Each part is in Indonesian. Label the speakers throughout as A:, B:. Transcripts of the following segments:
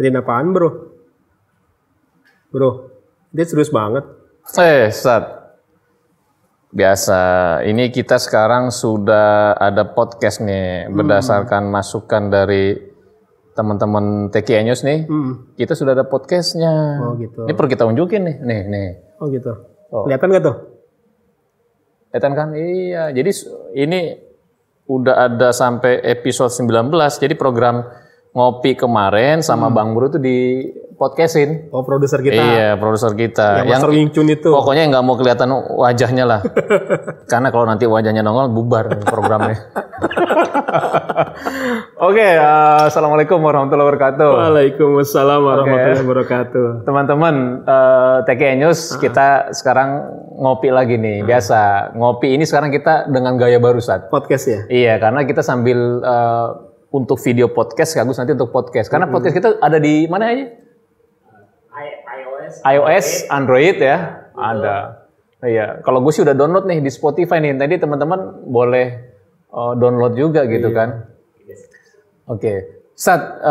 A: Ingetin apaan bro? Bro, dia serius banget.
B: Sat. Biasa, ini kita sekarang sudah ada podcast nih, berdasarkan masukan dari teman-teman TKI News nih, kita sudah ada podcastnya.
A: Oh gitu.
B: Ini perlu kita unjukin nih, nih.
A: Oh gitu.
B: Oh.
A: Kelihatan gak tuh?
B: Kelihatan kan? Iya, jadi ini udah ada sampai episode 19, jadi program Ngopi kemarin sama Bang Bro itu di podcastin.
A: Oh produser kita.
B: Iya, produser kita.
A: Yang Wing Chun itu.
B: Pokoknya nggak mau kelihatan wajahnya lah. Karena kalau nanti wajahnya nongol, bubar programnya. Oke, assalamualaikum warahmatullahi wabarakatuh.
A: Waalaikumsalam warahmatullahi wabarakatuh.
B: Teman-teman, TKI News, kita sekarang ngopi lagi nih. Biasa, ngopi ini sekarang kita dengan gaya baru, Sat.
A: Podcast ya?
B: Iya, karena kita sambil untuk video podcast, sekaligus nanti untuk podcast. Karena podcast kita ada di mana aja? iOS, Android ya, ada. Iya, kalau gue sih udah download nih di Spotify nih. Tadi teman-teman boleh download juga gitu kan. Oke. Sat,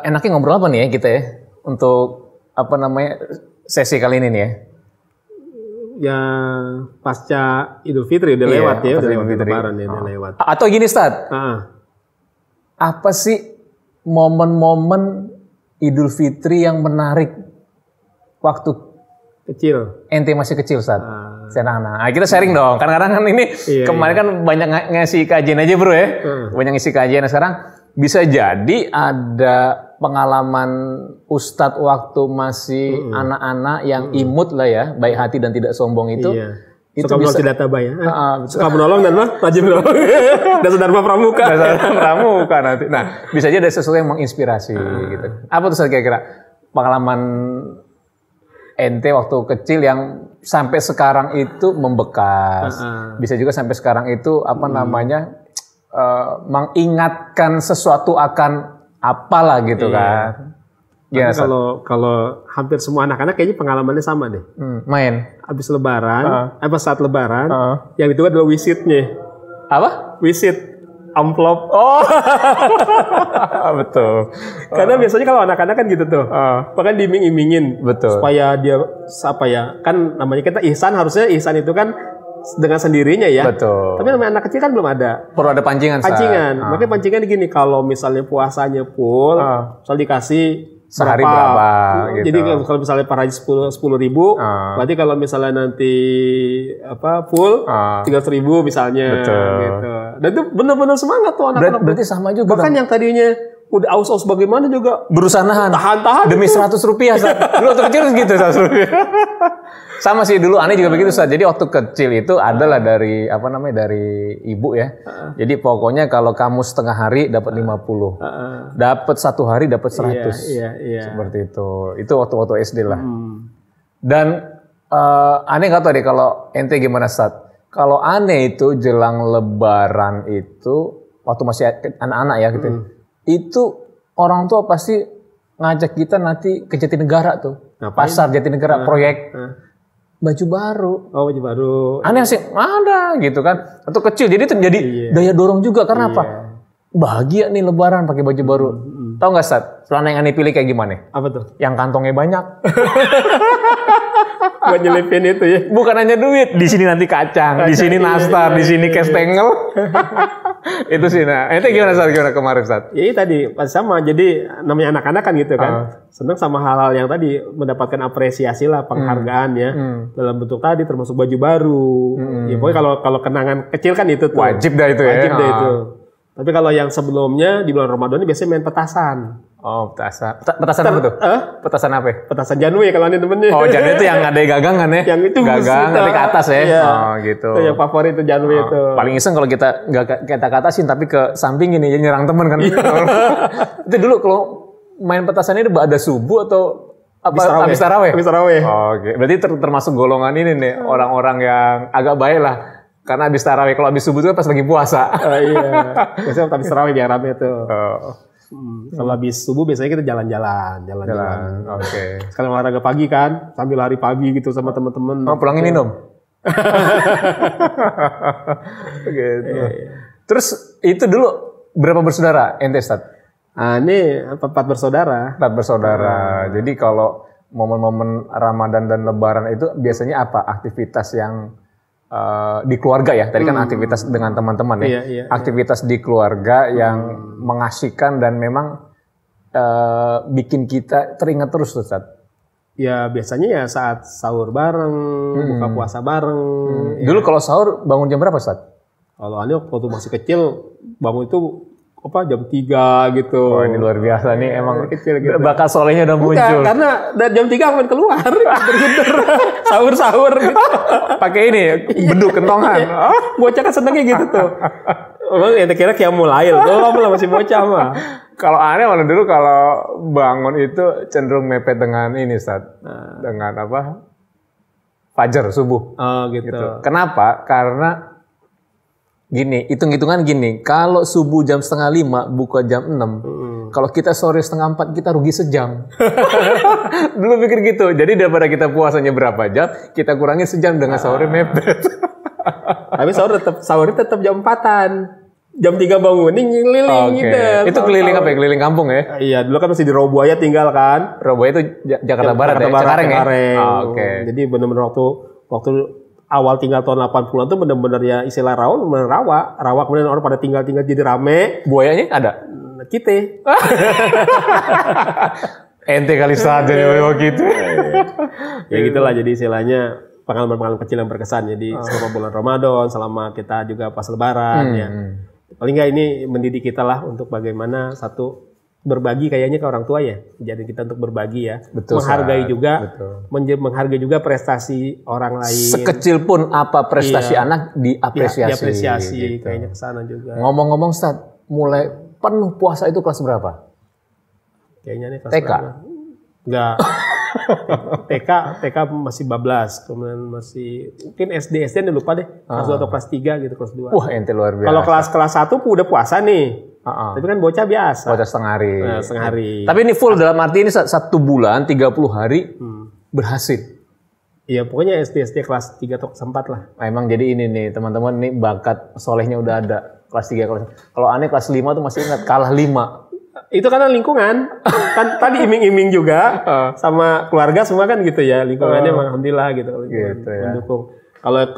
B: enaknya ngobrol apa nih ya kita ya? Untuk apa namanya sesi kali ini nih ya?
A: Ya pasca Idul Fitri udah lewat ya, udah lewat Lebaran ya, udah lewat.
B: Atau gini Sat, apa sih momen-momen Idul Fitri yang menarik waktu
A: kecil?
B: Ente masih kecil Sat? Nah, kita sharing dong. Kadang-kadang kan ini kemarin kan banyak ngasih kajian aja bro ya, banyak ngisi kajian. Nah, sekarang bisa jadi ada pengalaman Ustadz waktu masih anak-anak yang imut lah ya, baik hati dan tidak sombong itu.
A: Itu suka menolong tidak tabah ya. Suka menolong dan rajin menolong. Dan Dharma Pramuka.
B: Pramuka nanti. Nah, bisa aja ada sesuatu yang menginspirasi gitu. Apa tuh kira-kira pengalaman ente waktu kecil yang sampai sekarang itu membekas. Bisa juga sampai sekarang itu apa namanya mengingatkan sesuatu akan apalah gitu kan.
A: Ya, kalau hampir semua anak-anak kayaknya pengalamannya sama deh.
B: Main
A: habis lebaran, saat lebaran, yang itu adalah wisidnya.
B: Apa?
A: Wisid. Amplop.
B: Oh. Betul.
A: Karena biasanya kalau anak-anak kan gitu tuh. Bahkan diiming-imingin.
B: Betul.
A: Supaya dia kan namanya kita ihsan, harusnya ihsan itu kan dengan sendirinya ya.
B: Betul.
A: Tapi namanya anak kecil kan belum ada.
B: Perlu ada pancingan.
A: Makanya pancingan gini, kalau misalnya puasanya full, soal dikasih
B: sehari berapa gitu.
A: Jadi kalau misalnya per hari 10.000, berarti kalau misalnya nanti full 300.000 misalnya.
B: Betul.
A: Gitu. Dan itu benar-benar semangat tuh anak-anak.
B: Berarti sama juga.
A: Bahkan yang tadinya udah aus-aus bagaimana juga
B: berusaha tahan demi
A: itu.
B: Rp100. Dulu waktu kecil gitu Rp100. Sama sih dulu aneh juga begitu Ustaz. Jadi waktu kecil itu adalah dari dari ibu ya. Jadi pokoknya kalau kamu setengah hari dapat 50. Dapat 1 hari dapat 100.
A: Iya.
B: Seperti itu. Itu waktu SD lah. Dan aneh enggak tahu deh kalau ente gimana Ustaz. Kalau aneh itu jelang lebaran itu waktu masih anak-anak ya gitu. Itu orang tua pasti ngajak kita nanti ke Jatinegara tuh. Ngapain? Pasar Jatinegara proyek baju baru.
A: Oh, baju baru.
B: Aneh sih, ada gitu kan. Atau kecil, jadi terjadi daya dorong juga. Karena apa? Bahagia nih lebaran pakai baju baru. Tahu nggak Sat? Celana yang aneh pilih kayak gimana?
A: Apa tuh?
B: Yang kantongnya banyak.
A: Buat nyelipin itu ya.
B: Bukan hanya duit, di sini nanti kacang, di sini nastar, di sini kastengel. Itu sih. Nah, itu gimana Sat? Gimana kemarin Sat?
A: Ya tadi pas sama. Jadi namanya anak-anak kan gitu kan. Senang sama hal-hal yang tadi mendapatkan apresiasi lah, penghargaan ya. Dalam bentuk tadi termasuk baju baru. Ya pokoknya kalau kenangan kecil kan itu tuh.
B: Wajib dah itu ya.
A: Wajib dah itu. Tapi kalau yang sebelumnya di bulan Ramadan ini biasanya main petasan.
B: Oh, petasan. Petasan apa tuh? Petasan apa?
A: Petasan Janwe kalau ini temennya.
B: Oh, Janwe itu yang ada gagangan ya?
A: Yang itu
B: gagang nanti ke atas ya?
A: Iya.
B: Oh, gitu.
A: Itu yang favorit itu Janwe itu.
B: Paling iseng kalau kita nggak kita katasin tapi ke samping ini jadi nyerang temen kan. Itu dulu kalau main petasan ini ada subuh atau apa? Habis taraweh?
A: Habis taraweh.
B: Oh, oke. Berarti termasuk golongan ini nih, orang-orang yang agak baik lah. Karena habis taraweh, kalau habis subuh itu kan pas lagi puasa.
A: Iya. Biasanya habis taraweh biar rame tuh. Kalau habis subuh biasanya kita jalan-jalan.
B: Oke.
A: Sekalian olahraga pagi kan, sambil lari pagi gitu sama teman-teman.
B: Oh, pulangin minum. Gitu. Terus itu dulu berapa bersaudara ente Ustaz?
A: Ini 4 bersaudara.
B: 4 bersaudara. Jadi kalau momen-momen Ramadan dan Lebaran itu biasanya apa aktivitas yang di keluarga ya? Tadi kan aktivitas dengan teman-teman ya.
A: Iya.
B: Aktivitas di keluarga yang mengasihkan dan memang bikin kita teringat terus Ustaz.
A: Ya biasanya ya saat sahur bareng, buka puasa bareng.
B: Dulu kalau sahur bangun jam berapa Ustaz?
A: Kalau Ani waktu masih kecil bangun itu jam 3 gitu.
B: Oh ini luar biasa nih emang
A: kecil gitu.
B: Bakat solehnya udah muncul.
A: Enggak, karena dari jam 3 akan keluar gider-gider sahur-sahur gitu.
B: Pakai ini beduk kentongan.
A: Bocah kan senengnya gitu tuh. Emang ya kira Qiyamul Lail, belum lah masih bocah mah.
B: Kalau aneh malah dulu kalau bangun itu cenderung mepet dengan ini Ustaz. Dengan apa? Fajar, subuh.
A: Oh gitu.
B: Kenapa? Karena gini, hitung-hitungan gini, kalau subuh jam 4:30, buka jam 6, kalau kita sore 3:30, kita rugi sejam. Dulu pikir gitu, jadi daripada kita puasanya berapa jam, kita kurangi sejam dengan sahurnya mepet.
A: Tapi sahurnya tetap jam 4-an. Jam 3 bangun, ini ngeliling gitu.
B: Itu keliling apa ya? Keliling kampung ya?
A: Iya, dulu kan masih di Roboaya tinggal kan.
B: Roboaya itu Jakarta Barat ya?
A: Cengkareng ya?
B: Oke.
A: Jadi benar-benar waktu awal tinggal tahun 80-an tuh benar-benar ya istilah rawa benar rawa kemudian orang pada tinggal jadi rame.
B: Buayanya ada?
A: Kita.
B: Ente kali saja ya gitu.
A: Ya gitulah jadi istilahnya pengalaman-pengalaman kecil yang berkesan. Jadi selama bulan Ramadan, selama kita juga pas Lebaran ya. Paling nggak ini mendidik kita lah untuk bagaimana satu berbagi kayaknya ke orang tua ya. Jadi kita untuk berbagi ya.
B: Betul,
A: menghargai juga menghargai juga prestasi orang lain.
B: Sekecil pun apa prestasi anak diapresiasi.
A: Diapresiasi
B: gitu.
A: kayaknya kesana juga.
B: Ngomong-ngomong Ustaz, mulai penuh puasa itu kelas berapa?
A: Kayaknya nih kelas
B: TK?
A: berapa? Enggak. TK masih bablas, kemudian masih mungkin SD nih lupa deh. Kelas 2 atau kelas 3 gitu, kelas 2.
B: Wah, ente luar biasa.
A: Kalau kelas 1 udah puasa nih. Tapi kan bocah biasa.
B: Bocah setengah hari.
A: Setengah hari.
B: Tapi ini full dalam arti ini 1 bulan 30 hari berhasil.
A: Iya, pokoknya SD kelas 3 atau kelas 4 lah.
B: Nah, emang jadi ini nih, teman-teman nih bakat solehnya udah ada. Kelas 3, kalau aneh kelas 5 tuh masih ingat kalah 5.
A: Itu karena lingkungan. Kan tadi iming-iming juga sama keluarga semua kan gitu ya. Lingkungannya alhamdulillah gitu ya. Mendukung.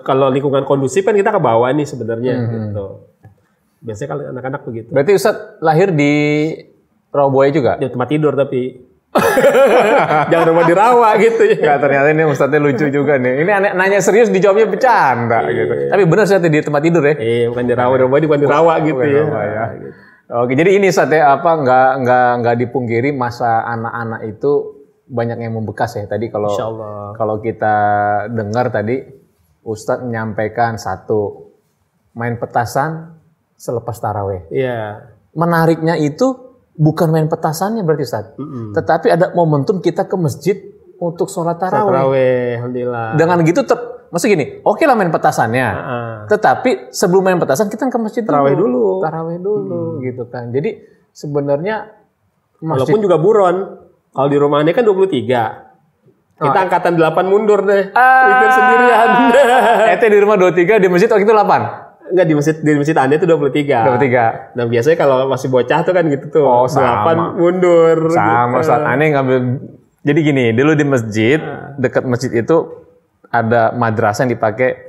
A: Kalau lingkungan kondusif kan kita ke bawah nih sebenarnya gitu. Biasanya kalau anak-anak begitu.
B: Berarti Ustadz lahir di Roboaya juga?
A: Di tempat tidur tapi jangan rumah di rawa gitu ya.
B: Nggak, ternyata ini Ustadznya lucu juga nih. Ini nanya serius dijawabnya bercanda gitu. Tapi benar Ustadz di tempat tidur ya?
A: Iya, bukan di rawa, bukan di rawa gitu ya.
B: Gitu. Oke, jadi ini Ustadz ya, nggak dipungkiri masa anak-anak itu banyak yang membekas ya. Tadi kalau kita dengar tadi Ustadz menyampaikan satu, main petasan selepas taraweh.
A: Iya.
B: Menariknya itu bukan main petasannya berarti Ustadz, tetapi ada momentum kita ke masjid untuk sholat taraweh.
A: Alhamdulillah.
B: Dengan gitu maksud gini, oke lah main petasannya, tetapi sebelum main petasan kita ke masjid
A: taraweh dulu
B: gitu kan. Jadi sebenarnya
A: walaupun juga buron, kalau di rumahnya kan 23, kita angkatan 8 mundur deh, witir sendirian.
B: Ete di rumah 23, di masjid waktu itu 8.
A: Enggak, di masjid Anda itu 23. Nah biasanya kalau masih bocah tuh kan gitu tuh, 8 mundur.
B: Sama
A: gitu.
B: Saat aneh ngambil. Jadi gini, dulu di masjid, dekat masjid itu ada madrasah yang dipakai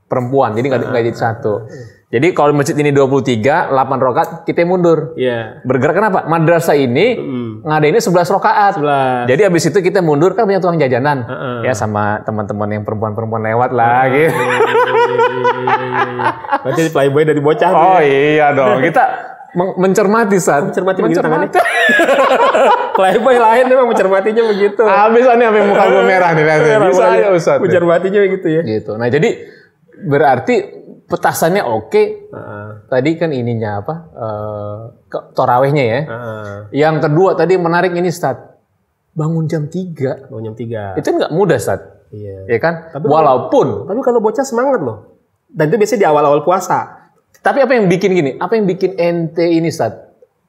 B: perempuan, jadi nggak jadi satu. Jadi kalau masjid ini 23, 8 rakaat kita mundur.
A: Iya.
B: Bergerak kenapa? Madrasah ini ngadainnya 11 rakaat. Jadi habis itu kita mundur kan banyak tukang jajanan. Ya sama teman-teman yang perempuan-perempuan lewat lah gitu.
A: Berarti playboy dari bocah.
B: Oh iya dong. Kita mencermati saat
A: begitu tangannya. Playboy lain memang mencermatinya begitu.
B: Habis aneh sampai muka gue merah nih lihat. Bisa ya Ustaz.
A: Mencermatinya begitu ya.
B: Gitu. Nah, jadi berarti petasannya oke. Tadi kan ininya apa? Tarawehnya ya. Yang kedua tadi menarik ini Ustaz. Bangun jam 3.
A: Bangun jam 3.
B: Itu enggak mudah Ustaz.
A: Iya.
B: Ya kan?
A: Tapi
B: tapi
A: kalau bocah semangat loh. Dan itu biasanya di awal-awal puasa.
B: Tapi apa yang bikin gini? Apa yang bikin ente ini Ustaz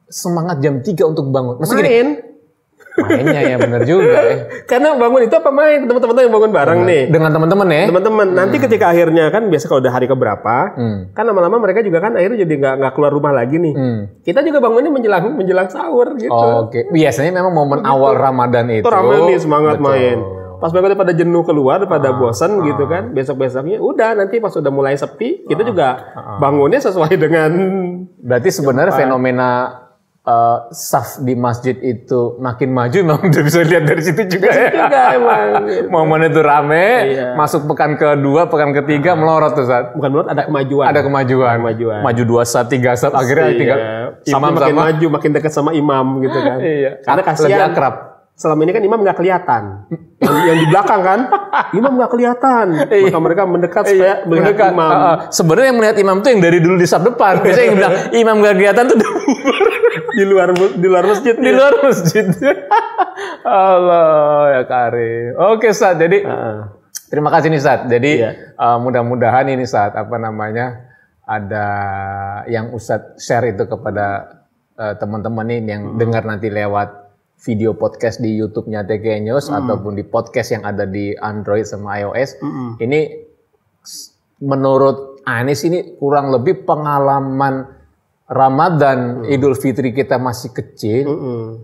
B: semangat jam 3 untuk bangun? Maksudnya gini, Mainnya ya benar juga ya.
A: Karena bangun itu apa main? Teman-teman yang bangun bareng nih.
B: Dengan teman-teman ya.
A: Teman-teman. Nanti ketika akhirnya kan biasa kalau udah hari keberapa, kan lama-lama mereka juga kan akhirnya jadi nggak keluar rumah lagi nih. Kita juga bangunnya menjelang sahur gitu.
B: Oke. Biasanya memang momen awal Ramadan itu.
A: Rame nih semangat main. Pas mereka pada jenuh keluar, pada bosan gitu kan. Besok-besoknya udah nanti pas udah mulai sepi, kita juga bangunnya sesuai dengan.
B: Berarti sebenarnya fenomena saf di masjid itu makin maju memang udah bisa lihat dari situ juga ya.
A: Juga emang. Gitu.
B: Momen itu rame, masuk pekan kedua, pekan ketiga melorot tuh saat.
A: Bukan melorot, ada kemajuan.
B: Ada kemajuan. Maju 2 saat, 3 saat, akhirnya tinggal
A: imam makin maju, makin dekat sama imam gitu kan. Karena kasihan.
B: Lebih akrab.
A: Selama ini kan imam nggak kelihatan, yang di belakang kan, imam nggak kelihatan, maka mereka mendekat supaya melihat imam.
B: Sebenarnya yang melihat imam tuh yang dari dulu di saf depan. Biasanya yang bilang imam nggak kelihatan tuh
A: di luar masjid.
B: Di luar masjid. Allah ya Karim. Oke Ustaz, jadi terima kasih nih Ustaz. Jadi mudah-mudahan ini Ustaz ada yang Ustaz share itu kepada teman-teman ini yang dengar nanti lewat video podcast di YouTube-nya TK News ataupun di podcast yang ada di Android sama iOS. Ini menurut Anis ini kurang lebih pengalaman Ramadan Idul Fitri kita masih kecil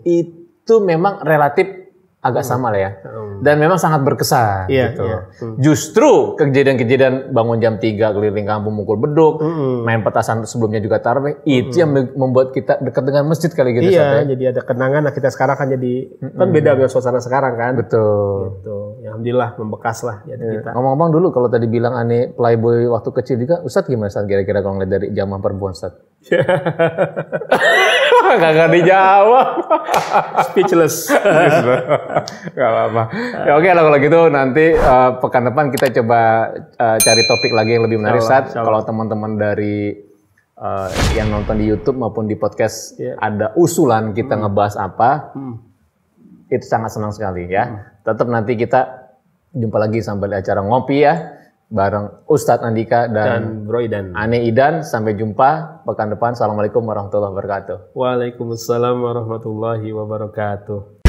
B: itu memang relatif agak sama lah ya. Dan memang sangat berkesan gitu. Justru kejadian-kejadian bangun jam 3 keliling kampung mukul beduk, main petasan sebelumnya juga tarawih, itu yang membuat kita dekat dengan masjid kali gitu.
A: Iya, jadi ada kenangan. Nah, kita sekarang kan jadi kan beda dengan suasana sekarang kan.
B: Betul.
A: Gitu. Ya, alhamdulillah membekas lah jadi kita.
B: Ngomong-ngomong dulu kalau tadi bilang Ane playboy waktu kecil juga, Ustadz gimana Ustadz kira-kira kalau ngeliat dari zaman perempuan Ustadz? Kagak dijawab.
A: Speechless.
B: Gak apa-apa. Ya oke lah kalau gitu nanti pekan depan kita coba cari topik lagi yang lebih menarik Ustadz. Kalau teman-teman dari yang nonton di YouTube maupun di podcast ada usulan kita ngebahas apa, itu sangat senang sekali ya. Tetap nanti kita jumpa lagi sampai di acara ngopi ya. Bareng Ustadz Andika dan
A: Bro Idan.
B: Ane Idan. Sampai jumpa pekan depan. Assalamualaikum warahmatullahi wabarakatuh.
A: Waalaikumsalam warahmatullahi wabarakatuh.